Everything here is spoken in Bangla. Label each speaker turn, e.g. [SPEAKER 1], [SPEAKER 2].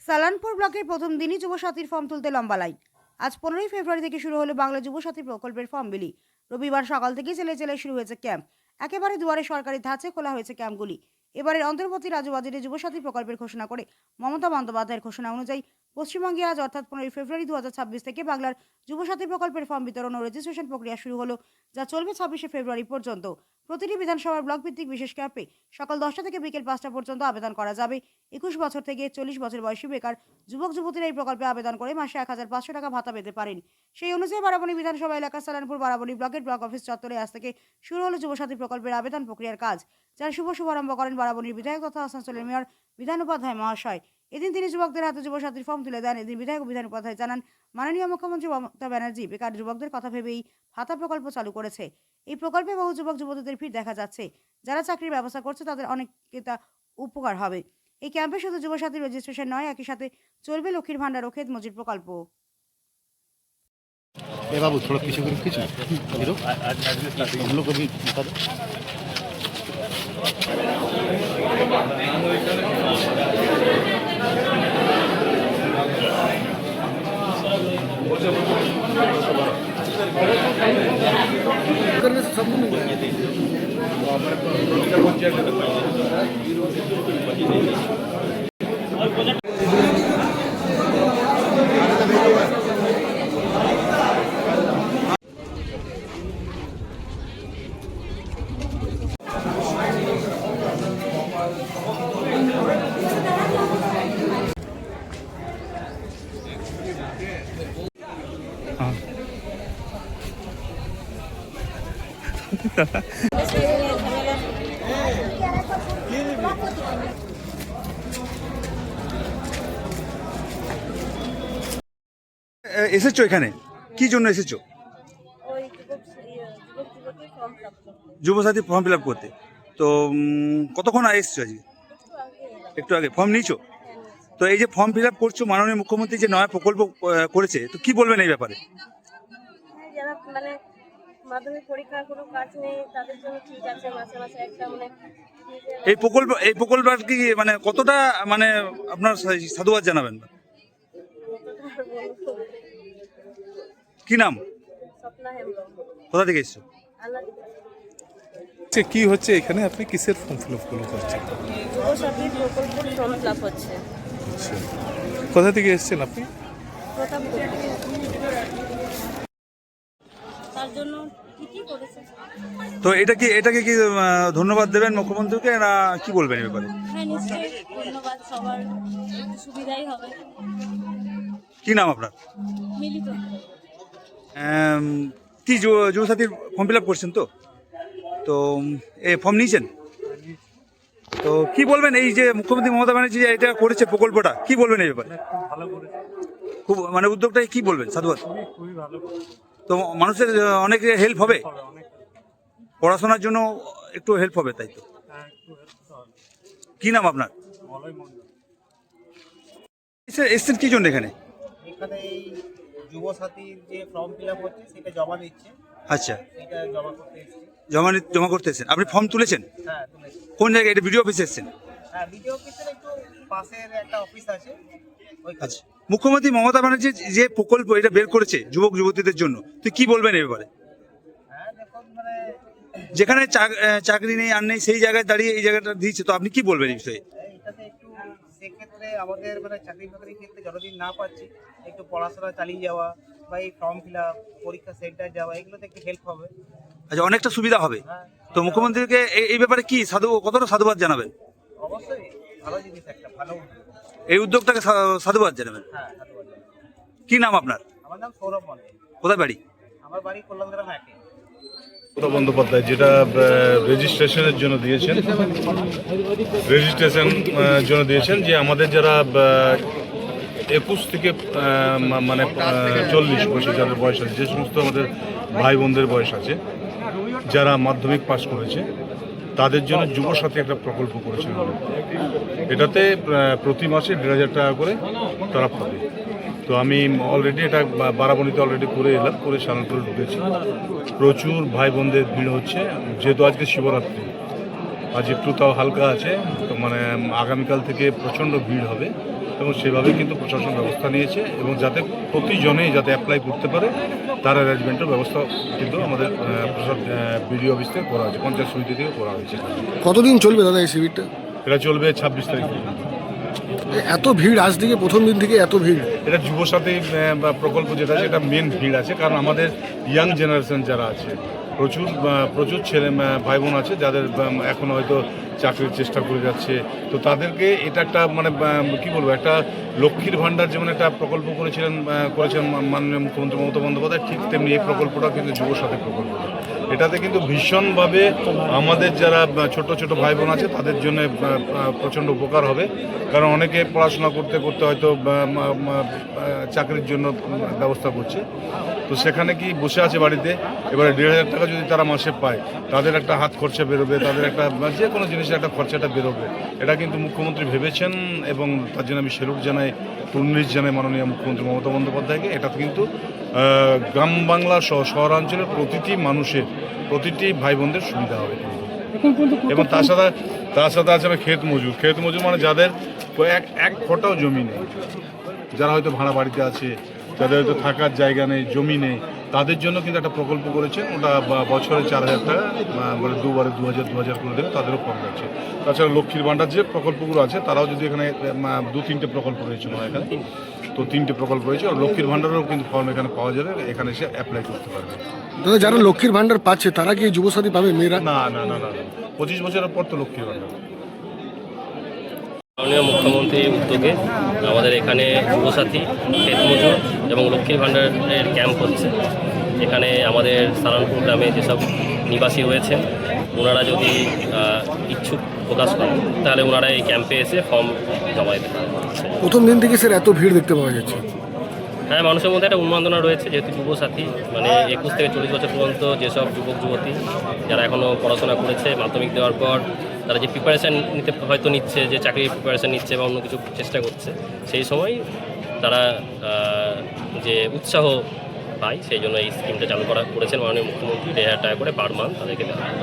[SPEAKER 1] সালানপুর ব্লকের প্রথম দিনই যুবসাথীর ফর্ম তুলতে লম্বা লাইন। আজ 15ই ফেব্রুয়ারি থেকে শুরু হলো বাংলা যুবসাথী প্রকল্পের ফর্ম বিলি। রবিবার সকাল থেকেই জেলায় শুরু হয়েছে ক্যাম্প। একেবারে দুয়ারে সরকারি ধাঁচে খোলা হয়েছে ক্যাম্পগুলি। এবারের অন্তর্বর্তী রাজ্য বাজেটে যুবসাথী প্রকল্পের ঘোষণা করে মমতা বন্দ্যোপাধ্যায়ের ঘোষণা অনুযায়ী পশ্চিমবঙ্গে আজ অর্থাৎ 15ই ফেব্রুয়ারি 2026 থেকে বাংলার যুবসাথী প্রকল্পের ফর্ম বিতরণ ও রেজিস্ট্রেশন প্রক্রিয়া শুরু হলো, যা চলবে 26শে ফেব্রুয়ারি পর্যন্ত। প্রতিটি বিধানসভার ব্লক ভিত্তিক বিশেষ ক্যাম্পে সকাল 10টা থেকে বিকেল 5টা পর্যন্ত আবেদন করা যাবে। 21 বছর থেকে 40 বছর বয়সী বেকার যুবক যুবতীরা এই প্রকল্পে আবেদন করে মাসে 1500 টাকা ভাতা পেতে পারেন। সেই অনুযায়ী বারাবণী বিধানসভা এলাকার সালানপুর বারাবণী ব্লকের ব্লক অফিস চত্বরে আজ থেকে শুরু হলো যুবসাথী প্রকল্পের আবেদন প্রক্রিয়ার কাজ, যার শুভারম্ভ করেন বারাবণীর বিধায়ক তথা আসানসোলের মেয়র বিধান উপাধ্যায় মহাশয়। এদিন তিনি যুবকদের হাতে যুবসাথীর ফর্ম তুলে দেন। এদিন বিধায়ক বিধান উপাধ্যায় জানান, মাননীয় মুখ্যমন্ত্রী মমতা ব্যানার্জি বেকার যুবকদের কথা ভেবেই ভাতা প্রকল্প চালু করেছে। এই প্রকল্পে বহু যুবক যুবতীদের ভিড় দেখা যাচ্ছে। যারা চাকরির ব্যবস্থা করছে তাদের অনেককে তা উপকার হবে। এই ক্যাম্পে শুধু যুবসাথী রেজিস্ট্রেশন নয়, একই সাথে চলবে লক্ষ্মীর ভান্ডার ও ক্ষেত মজুর প্রকল্প।
[SPEAKER 2] ए बाबू थोड़ा पीछे करो, खींचो हीरो हम लोग को भी बता दो। करने से सब मिल जाएगा।
[SPEAKER 3] এসেছো এখানে কি জন্য এসেছো?
[SPEAKER 4] ওই যুবতী ফর্ম ফিল আপ করতে।
[SPEAKER 3] যুবসাথী ফর্ম ফিল আপ করতে। তো কতক্ষণ এসেছো আজকে? একটু আগে ফর্ম নিয়েছো? তো এই যে ফর্ম ফিল আপ করছো, মাননীয় মুখ্যমন্ত্রী যে নয়া প্রকল্প করেছে, তো কি বলবেন এই ব্যাপারে?
[SPEAKER 4] হ্যাঁ, যারা মানে মাধ্যমিক পরীক্ষার কোনো কাজ নেই তাদের জন্য ঠিক আছে, মাসে মাসে একটা মানে
[SPEAKER 3] এই প্রকল্প আর কি মানে কতটা মানে আপনার সাধুবাদ জানাবেন? কি নাম?
[SPEAKER 4] স্বপ্না হেমব্রম।
[SPEAKER 3] কোথা থেকে এসেছো?
[SPEAKER 4] আল্লাহ
[SPEAKER 2] কি হচ্ছে এখানে, আপনি কিসের ফর্ম ফিল আপ করছেন?
[SPEAKER 4] যুবসাথী প্রকল্পের ফর্ম ফিল আপ হচ্ছে।
[SPEAKER 2] আচ্ছা, কোথা থেকে এসেছেন আপনি?
[SPEAKER 4] প্রতাপপুর। তার জন্য ঠিকই করেছে।
[SPEAKER 3] তো এটাকে কি ধন্যবাদ দেবেন মুখ্যমন্ত্রীকে, না কি বলবেন এই ব্যাপারে?
[SPEAKER 4] হ্যাঁ, নিশ্চয়ই ধন্যবাদ, সবার একটু সুবিধাই হবে।
[SPEAKER 3] কি নাম আপনার?
[SPEAKER 4] মিলিত।
[SPEAKER 3] কি যুবসাথীর ফর্ম ফিল আপ করছেন? তো তো এই ফর্ম নিয়েছেন? তো কি বলবেন এই যে মুখ্যমন্ত্রী মমতা ব্যানার্জি যে এটা করেছে প্রকল্পটা, কি বলবেন এই ব্যাপারে? খুব মানে উদ্যোগটাই কি বলবেন? সাধুবাদ। তো মানুষের অনেক হেল্প হবে, পড়াশোনার জন্য একটু হেল্প হবে, তাই তো? কি নাম আপনার? এসছেন কি জন্য এখানে?
[SPEAKER 5] এখানে এই যুবসাথীর যে ফর্ম ফিল আপ হচ্ছে সেটা জমা দিচ্ছে,
[SPEAKER 3] আচ্ছা,
[SPEAKER 5] এটা জমা করতে এসেছি।
[SPEAKER 3] জমা করতে এসেছেন। আপনি ফর্ম তুলেছেন
[SPEAKER 5] হ্যাঁ, তুলেছি।
[SPEAKER 3] কোন জায়গায়? এটা বিডিও অফিসে এসেছেন?
[SPEAKER 5] হ্যাঁ, বিডিও অফিসের একটু পাশের একটা অফিস আছে ওইখানে।
[SPEAKER 3] আচ্ছা, মুখ্যমন্ত্রী মমতা ব্যানার্জি যে প্রকল্প এটা বের করেছে যুবক যুবতীদের জন্য, তুই কি বলবেন এই ব্যাপারে?
[SPEAKER 5] হ্যাঁ, দেখুন মানে
[SPEAKER 3] যেখানে চাকরি নেই আর নেই সেই জায়গায় দাঁড়িয়ে এই জায়গাটা দিয়েছে, তো আপনি কি বলবেন এই বিষয়ে?
[SPEAKER 5] এটাতে একটু সেক্ষেত্রে আমাদের মানে চাকরি বাকরির ক্ষেত্রে যতদিন না পাচ্ছি একটু পড়াশোনা চালিয়ে যাওয়া বা এই ফর্ম ফিল আপ, পরীক্ষা সেন্টার যাওয়া, এগুলোতে একটু হেল্প হবে।
[SPEAKER 3] আচ্ছা, অনেকটা সুবিধা হবে।
[SPEAKER 5] হ্যাঁ,
[SPEAKER 3] তো মুখ্যমন্ত্রীকে এই ব্যাপারে কি কতটা সাধুবাদ জানাবেন?
[SPEAKER 5] অবশ্যই ভালো জিনিস, একটা ভালো উদ্যোগ।
[SPEAKER 3] এই উদ্যোগটাকে সাধুবাদ জানাবেন।
[SPEAKER 5] হ্যাঁ, ধন্যবাদ।
[SPEAKER 3] কি নাম আপনার?
[SPEAKER 5] আমার নাম সৌরভ মন্ডল।
[SPEAKER 3] কোথায় বাড়ি?
[SPEAKER 5] আমার বাড়ি কল্যাণগ্রাম 1।
[SPEAKER 6] মমতা বন্দ্যোপাধ্যায় যেটা রেজিস্ট্রেশনের জন্য দিয়েছেন, যে আমাদের যারা 21 থেকে মানে 40 বছর যাদের বয়স আছে, যে সমস্ত আমাদের ভাই বোনদের বয়স আছে, যারা মাধ্যমিক পাস করেছে, তাদের জন্য যুবসাথী একটা প্রকল্প করেছেন। এটাতে প্রতি মাসে 1,500 টাকা করে তারা পাবে। তো আমি অলরেডি এটা বারাবণীতে অলরেডি করে এলাম, করে সালানপুরে ঢুকেছি। প্রচুর ভাই বোনদের ভিড় হচ্ছে, যেহেতু আজকে শিবরাত্রি, আজ একটু তাও হালকা আছে, তো মানে আগামীকাল থেকে প্রচণ্ড ভিড় হবে। এবং সেভাবে কিন্তু প্রশাসন ব্যবস্থা নিয়েছে এবং যাতে প্রতিজনেই যাতে অ্যাপ্লাই করতে পারে তার অ্যারেঞ্জমেন্টের ব্যবস্থা কিন্তু আমাদের বিডিও অফিস থেকে করা হয়েছে, পঞ্চায়েত সমিতি থেকে করা হয়েছে।
[SPEAKER 2] কতদিন চলবে দাদা এই শিবিরটা?
[SPEAKER 6] এটা চলবে 26 তারিখ পর্যন্ত।
[SPEAKER 2] এত ভিড় আজ থেকে প্রথম দিন থেকে এত ভিড়?
[SPEAKER 6] এটা যুবসাথী প্রকল্প যেটা আছে এটা মেন ভিড় আছে, কারণ আমাদের ইয়াং জেনারেশন যারা আছে প্রচুর ছেলে ভাই বোন আছে যাদের এখন হয়তো চাকরির চেষ্টা করে যাচ্ছে, তো তাদেরকে এটা একটা মানে কী বলবো, একটা লক্ষ্মীর ভাণ্ডার যেমন একটা প্রকল্প করেছেন মাননীয় মুখ্যমন্ত্রী মমতা বন্দ্যোপাধ্যায়, ঠিক তেমনি এই প্রকল্পটা কিন্তু যুবসাথী প্রকল্প। এটাতে কিন্তু ভীষণভাবে আমাদের যারা ছোট ছোট ভাই বোন আছে তাদের জন্য প্রচণ্ড উপকার হবে, কারণ অনেকে পড়াশোনা করতে করতে হয়তো চাকরির জন্য ব্যবস্থা করছে, তো সেখানে কি বসে আছে বাড়িতে, এবারে 1,500 টাকা যদি তারা মাসে পায় তাদের একটা হাত খরচা বেরোবে, তাদের একটা যে কোনো জিনিসের একটা খরচাটা বেরোবে। এটা কিন্তু মুখ্যমন্ত্রী ভেবেছেন এবং তার জন্য আমি সেলুট জানাই, কুর্নিশ জানাই মাননীয় মুখ্যমন্ত্রী মমতা বন্দ্যোপাধ্যায়কে। এটা কিন্তু গ্রাম বাংলা সহ শহরাঞ্চলের প্রতিটি মানুষের, প্রতিটি ভাই বোনদের সুবিধা হবে এবং তার সাথে আছে ক্ষেত মজুর মানে যাদের এক ফোঁটাও জমি নেই, যারা হয়তো ভাড়া বাড়িতে আছে, যাদের হয়তো থাকার জায়গা নেই, জমি নেই, তাদের জন্য কিন্তু একটা প্রকল্প করেছেন, ওটা বছরে 4,000 টাকা মানে দুবারে 2,000 করে দেবে, তাদেরও কম যাচ্ছে। তাছাড়া লক্ষ্মীর ভাণ্ডার যে প্রকল্পগুলো আছে তারাও যদি এখানে 2-3টে প্রকল্প রয়েছে মনে হয় এখানে, তো 3টে প্রকল্প রয়েছে, আর লক্ষ্মীর ভাণ্ডারেরও কিন্তু ফর্ম এখানে পাওয়া যাবে, এখানে এসে অ্যাপ্লাই করতে পারবে।
[SPEAKER 2] দাদা যা লক্ষ্মীর ভাণ্ডার পাচ্ছে তারা কি যুবসাথী পাবে মেয়েরা?
[SPEAKER 6] না 25 বছরের পর তো লক্ষ্মীর ভাণ্ডার।
[SPEAKER 7] মাননীয় মুখ্যমন্ত্রীর উদ্যোগে আমাদের এখানে যুবসাথী, ক্ষেত মজুর এবং লক্ষ্মীর ভাণ্ডারের ক্যাম্প হচ্ছে। এখানে আমাদের সালানপুর গ্রামে যেসব নিবাসী রয়েছেন ওনারা যদি ইচ্ছুক প্রকাশ করেন তাহলে ওনারা এই ক্যাম্পে এসে ফর্ম জমা দিতে পারেন।
[SPEAKER 2] প্রথম দিন থেকে স্যার এত ভিড় দেখতে পাওয়া যাচ্ছে?
[SPEAKER 7] হ্যাঁ, মানুষের মধ্যে একটা উন্মাদনা রয়েছে, যেহেতু যুবসাথী মানে 21 থেকে 40 বছর পর্যন্ত যেসব যুবক যুবতী যারা এখনও পড়াশোনা করেছে, মাধ্যমিক দেওয়ার পর তারা যে প্রিপারেশান নিচ্ছে, যে চাকরির প্রিপারেশান নিচ্ছে বা অন্য কিছু চেষ্টা করছে, সেই সময় তারা যে উৎসাহ পায়, সেই জন্য এই স্কিমটা চালু করেছেন মাননীয় মুখ্যমন্ত্রী। 1,500 টাকা করে পার মান্থ তাদেরকে দেওয়া হয়।